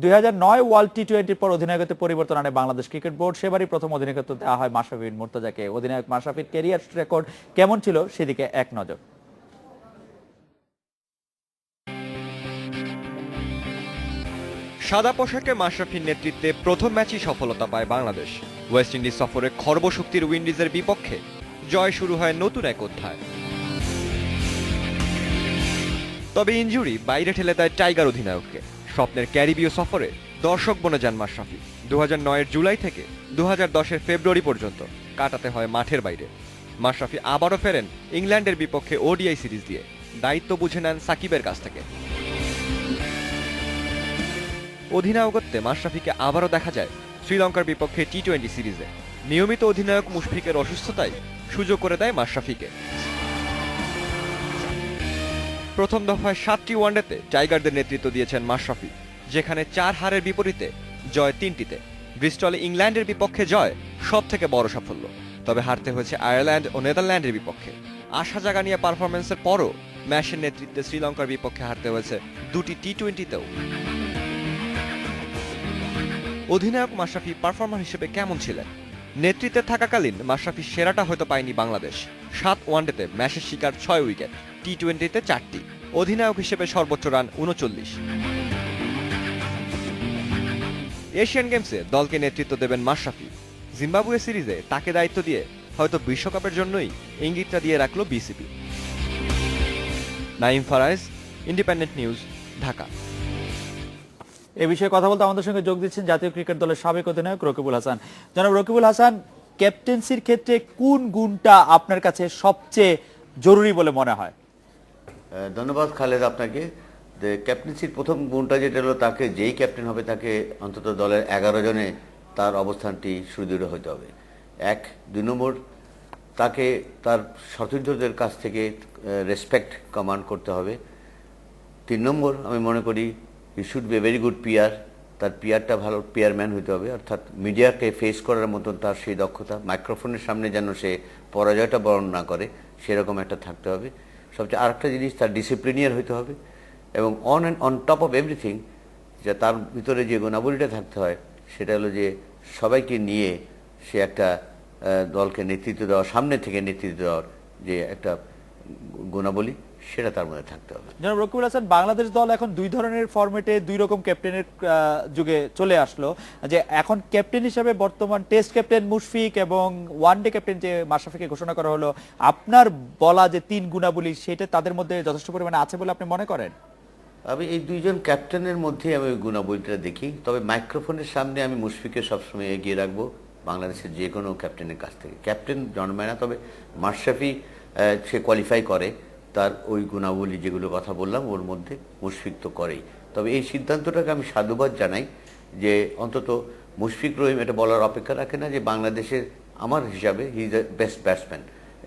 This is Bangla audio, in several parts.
2009 ওয়ার্ল্ড টি-20 পর অধিনায়কত্বে পরিবর্তন আনে বাংলাদেশ ক্রিকেট বোর্ড। সেবারই প্রথম অধিনায়কত্ব দেওয়া হয় মাশরাফি বিন মুর্তজাকে। অধিনায়ক মাশরাফির ক্যারিয়ার রেকর্ড কেমন ছিল সেদিকে এক নজর। সাদা পোশাকে মাশরাফির নেতৃত্বে প্রথম ম্যাচই সফলতা পায় বাংলাদেশ। ওয়েস্ট ইন্ডিজ সফরে খর্বশক্তির উইন্ডিজের বিপক্ষে জয় শুরু হয় নতুন এক অধ্যায়। তবে ইনজুরি বাইরে ঠেলে দেয় টাইগার অধিনায়ককে। স্বপ্নের ক্যারিবীয় সফরে দর্শক বনে যান মাশরাফি। 2009 জুলাই থেকে 2010 ফেব্রুয়ারি পর্যন্ত কাটাতে হয় মাঠের বাইরে। মাশরাফি আবারও ফেরেন ইংল্যান্ডের বিপক্ষে ওডিআই সিরিজ দিয়ে। দায়িত্ব বুঝে নেন সাকিবের কাছ থেকে। অধিনায়কত্বে মাশরাফিকে আবারও দেখা যায় শ্রীলঙ্কার বিপক্ষে টি-20 সিরিজে। নিয়মিত অধিনায়ক মুশফিকের অসুস্থতায় সুযোগ করে দেয় মাশরাফিকে। প্রথম দফায় 7টি ওয়ানডেতে টাইগারদের নেতৃত্ব দিয়েছেন মাশরাফি, যেখানে 4 হারের বিপরীতে জয় 3টিতে। ব্রিস্টলে ইংল্যান্ডের বিপক্ষে জয় সব থেকে বড় সাফল্য। তবে হারতে হয়েছে আয়ারল্যান্ড ও নেদারল্যান্ডের বিপক্ষে। আশা জাগা নিয়ে পারফরমেন্সের পরও ম্যাচের নেতৃত্বে শ্রীলঙ্কার বিপক্ষে হারতে হয়েছে 2টি টি-20তেও। অধিনায়ক মাশরাফি পারফর্মার হিসেবে কেমন ছিলেন? নেতৃত্বে থাকাকালীন মাশরাফি সেরাটা হয়তো পায়নি বাংলাদেশ। 7 ওয়ানডেতে ম্যাচের শিকার 6 উইকেট, টি-20তে 4টি। অধিনায়ক হিসেবে সর্বোচ্চ রান 39। এশিয়ান গেমসে দলকে নেতৃত্ব দেবেন মাশরাফি। জিম্বাবুয়ে সিরিজে তাকে দায়িত্ব দিয়ে হয়তো বিশ্বকাপের জন্যই ইঙ্গিতটা দিয়ে রাখল BCB. Naim Faraz, Independent News, Dhaka. এ বিষয়ে কথা বলতে আমাদের সঙ্গে যোগ দিচ্ছেন জাতীয় ক্রিকেট দলের সাবেক অধিনায়ক রকিবুল হাসান। জনাব রকিবুল হাসান, ক্যাপ্টেন্সির ক্ষেত্রে কোন গুণটা আপনার কাছে সবচেয়ে জরুরি বলে মনে হয়? ধন্যবাদ খালেদ আপনাকে। ক্যাপ্টেন্সির প্রথম গুণটা যেটা হলো, তাকে যেই ক্যাপ্টেন হবে তাকে অন্তত দলের 11 জনে তার অবস্থানটি সুদৃঢ় হতে হবে। 1, 2 নম্বর, তাকে তার সতীর্থদের কাছ থেকে রেসপেক্ট কমান্ড করতে হবে। 3 নম্বর, আমি মনে করি he should be a very good pair. তার পিয়ারটা ভালো পিয়ারম্যান হতে হবে, অর্থাৎ মিডিয়াকে ফেস করার মতন তার সেই দক্ষতা, মাইক্রোফোনের সামনে যেন সে পরাজয়টা বরণ না করে সেরকম একটা থাকতে হবে। সবচেয়ে আরেকটা জিনিস, তার ডিসিপ্লিনিয়ার হতে হবে। এবং অন টপ অফ এভরিথিং, যে তার ভিতরে যে গুণাবলীটা থাকতে হয় সেটা হলো যে সবাইকে নিয়ে সে একটা দলকে নেতৃত্ব দেওয়া, সামনে থেকে নেতৃত্ব দেওয়ার যে একটা গুণাবলী, সেটা তার মধ্যে থাকতে হবে। জনাব রকিবুল হাসান, বাংলাদেশ দল এখন 2 ধরনের ফরম্যাটে 2 রকম ক্যাপ্টেনের যুগে চলে আসলো। যে এখন ক্যাপ্টেন হিসেবে বর্তমান টেস্ট ক্যাপ্টেন মুশফিক এবং ওয়ানডে ক্যাপ্টেন যে মাশরাফিকে ঘোষণা করা হলো, আপনার বলা যে 3 গুণাবলী সেটা তাদের মধ্যে যথেষ্ট পরিমাণে আছে বলে আপনি মনে করেন? আমি এই 2 জন ক্যাপ্টেনের মধ্যে আমি ওই গুণাবলীটা দেখি। তবে মাইক্রোফোনের সামনে আমি মুশফিককে সবসময় এগিয়ে রাখবো বাংলাদেশের যে কোনো ক্যাপ্টেনের কাছ থেকে। ক্যাপ্টেন জন্মায় না, তবে মাশরাফি সে কোয়ালিফাই করে, তার ওই গুণাবলী যেগুলো কথা বললাম ওর মধ্যে মুশফিক তো করেই। তবে এই সিদ্ধান্তটাকে আমি সাধুবাদ জানাই যে অন্তত মুশফিক রহিম এটা বলার অপেক্ষা রাখে না যে বাংলাদেশের, আমার হিসাবে he is the best batsman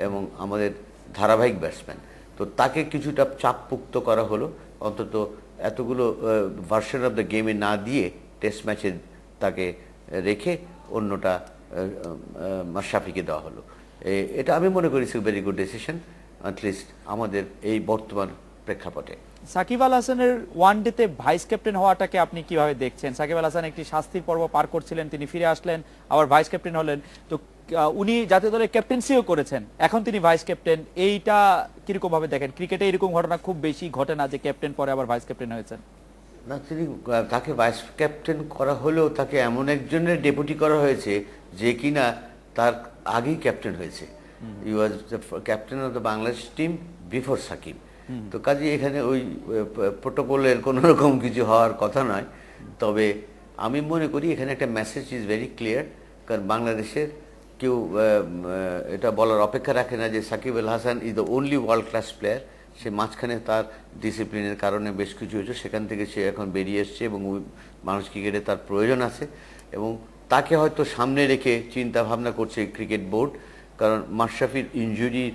এবং আমাদের ধারাবাহিক ব্যাটসম্যান। তো তাকে কিছুটা চাপমুক্ত করা হলো, অন্তত এতগুলো ভার্সন অফ দ্য গেমে না দিয়ে টেস্ট ম্যাচে তাকে রেখে অন্যটা মাশরাফিকে দেওয়া হলো। এটা আমি মনে করি it's a very good decision, at least আমাদের এই বর্তমান প্রেক্ষাপটে। সাকিব আল হাসানের ওয়ানডেতে ভাইস ক্যাপ্টেন হওয়াটাকে আপনি কিভাবে দেখছেন? সাকিব আল হাসান একটি শাস্তির পর্ব পার করছিলেন, তিনি ফিরে আসলেন, আবার ভাইস ক্যাপ্টেন হলেন। তো উনি জাতীয় দলের ক্যাপ্টেন্সিও করেছেন, এখন তিনি ভাইস ক্যাপ্টেন। এইটা কিরকম ভাবে দেখেন? ক্রিকেটে এরকম ঘটনা খুব বেশি ঘটে না যে ক্যাপ্টেন পরে আবার ভাইস ক্যাপ্টেন হয়েছেন। না, তিনি তাকে ভাইস ক্যাপ্টেন করা হলেও তাকে এমন একজনের ডেপুটি করা হয়েছে যে কিনা তার আগেই ক্যাপ্টেন হয়েছে। He was the captain of the Bangladesh team before Sakib. তো কাজে এখানে ওই প্রোটোকলের কোনো রকম কিছু হওয়ার কথা নয়। তবে আমি মনে করি এখানে একটা মেসেজ ইজ ভেরি ক্লিয়ার, কারণ বাংলাদেশের কেউ এটা বলার অপেক্ষা রাখে না যে Sakib Al Hasan is the only world class player. সে মাঝখানে তার ডিসিপ্লিনের কারণে বেশ কিছু হয়েছে, সেখান থেকে সে এখন বেরিয়ে এসছে এবং মানুষ ক্রিকেটে তার প্রয়োজন আছে এবং তাকে হয়তো সামনে রেখে চিন্তা ভাবনা করছে ক্রিকেট বোর্ড, কারণ মাশরাফির ইনজুরির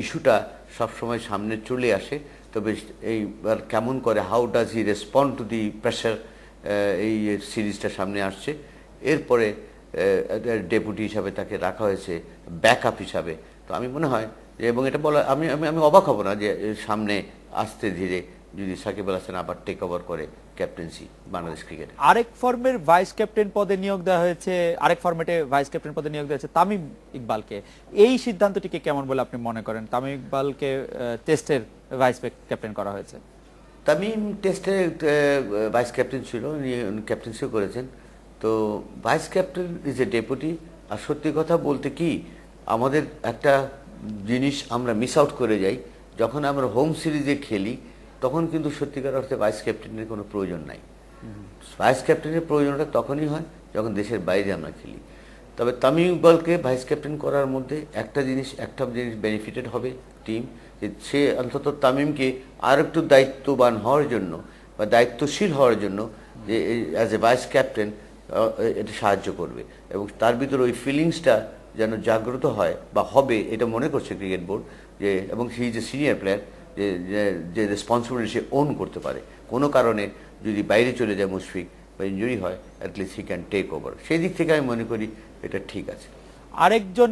ইস্যুটা সবসময় সামনে চলে আসে। তবে এইবার কেমন করে, how does he respond to the pressure, এই সিরিজটা সামনে আসছে। এরপরে ডেপুটি হিসাবে তাকে রাখা হয়েছে, ব্যাকআপ হিসাবে। তো আমি মনে হয় যে, এবং এটা বলা আমি আমি আমি অবাক হব না যে সামনে আস্তে ধীরে যদি সাকিব আল হাসান আবার টেক ওভার করে ক্যাপ্টেন্সি বাংলাদেশ ক্রিকেটে। আরেক ফর্মের ভাইস ক্যাপ্টেন পদে নিয়োগ দেওয়া হয়েছে, আরেক ফরম্যাটে ভাইস ক্যাপ্টেন পদে নিয়োগ দেওয়া হয়েছে তামিম ইকবালকে। এই সিদ্ধান্তটিকে কেমন বলে আপনি মনে করেন? তামিম ইকবালকে টেস্টের ভাইস ক্যাপ্টেন করা হয়েছে। তামিম টেস্টে ভাইস ক্যাপ্টেন ছিল, উনি ক্যাপ্টেন্সিও করেছেন। তো vice captain is a deputy. আর সত্যি কথা বলতে কি, আমাদের একটা জিনিস আমরা মিস আউট করে যাই, যখন আমরা হোম সিরিজে খেলি তখন কিন্তু সত্যিকার অর্থে ভাইস ক্যাপ্টেনের কোনো প্রয়োজন নাই। ভাইস ক্যাপ্টেনের প্রয়োজনটা তখনই হয় যখন দেশের বাইরে আমরা খেলি। তবে তামিম ইকবালকে ভাইস ক্যাপ্টেন করার মধ্যে একটা জিনিস বেনিফিটেড হবে টিম, যে সে অন্তত তামিমকে আর একটু দায়িত্ববান হওয়ার জন্য বা দায়িত্বশীল হওয়ার জন্য যে অ্যাজ এ ভাইস ক্যাপ্টেন এটা সাহায্য করবে, এবং তার ভিতরে ওই ফিলিংসটা যেন জাগ্রত হয় বা হবে এটা মনে করছে ক্রিকেট বোর্ড, যে এবং he is a senior player, যে রেসপন্সিবিলিটি সে ওন করতে পারে। কোনো কারণে যদি বাইরে চলে যায় মুশফিক বা ইনজুরি হয়, at least he can take over. সেই দিক থেকে আমি মনে করি এটা ঠিক আছে। আরেকজন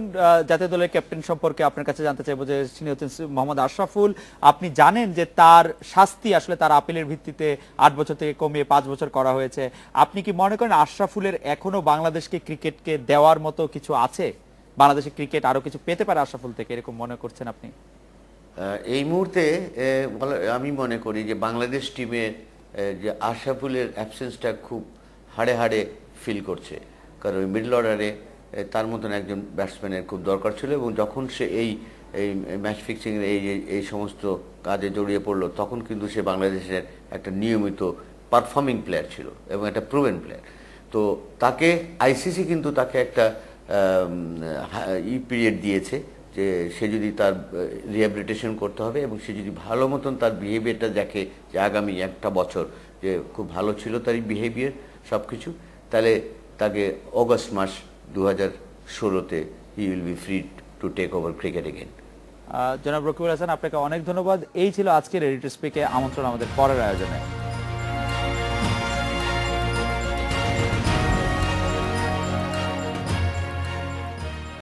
জাতীয় দলের ক্যাপ্টেন সম্পর্কে আপনার কাছে জানতে চাইবো, যে তিনি হচ্ছেন মোহাম্মদ আশরাফুল। আপনি জানেন যে তার শাস্তি আসলে তার আপিলের ভিত্তিতে 8 বছর থেকে কমিয়ে 5 বছর করা হয়েছে। আপনি কি মনে করেন আশরাফুলের এখনো বাংলাদেশকে ক্রিকেটকে দেওয়ার মতো কিছু আছে? বাংলাদেশের ক্রিকেট আরো কিছু পেতে পারে আশরাফুল থেকে, এরকম মনে করছেন আপনি? এই মুহূর্তে আমি মনে করি যে বাংলাদেশ টিমের যে আশরাফুলের অ্যাবসেন্সটা খুব হাড়ে হাড়ে ফিল করছে, কারণ ওই মিডল অর্ডারে তার মতন একজন ব্যাটসম্যানের খুব দরকার ছিল, এবং যখন সে এই ম্যাচ ফিক্সিংয়ের এই সমস্ত কাজে জড়িয়ে পড়লো তখন কিন্তু সে বাংলাদেশের একটা নিয়মিত পারফর্মিং প্লেয়ার ছিল এবং একটা প্রুভেন প্লেয়ার। তো তাকে আইসিসি কিন্তু তাকে একটা পিরিয়ড দিয়েছে যে সে যদি তার রিহ্যাবিলিটেশন করতে হবে, এবং সে যদি ভালো মতন তার বিহেভিয়ারটা দেখে যে আগামী একটা বছর যে খুব ভালো ছিল তার বিহেভিয়ার সব কিছু, তাহলে তাকে অগস্ট মাস 2016-তে he will be free to take over cricket again. জনাব রকিবুল হাসান, আপনাকে অনেক ধন্যবাদ। এই ছিল আজকের রেডি টু স্পিকে আমন্ত্রণ আমাদের পরের আয়োজনে।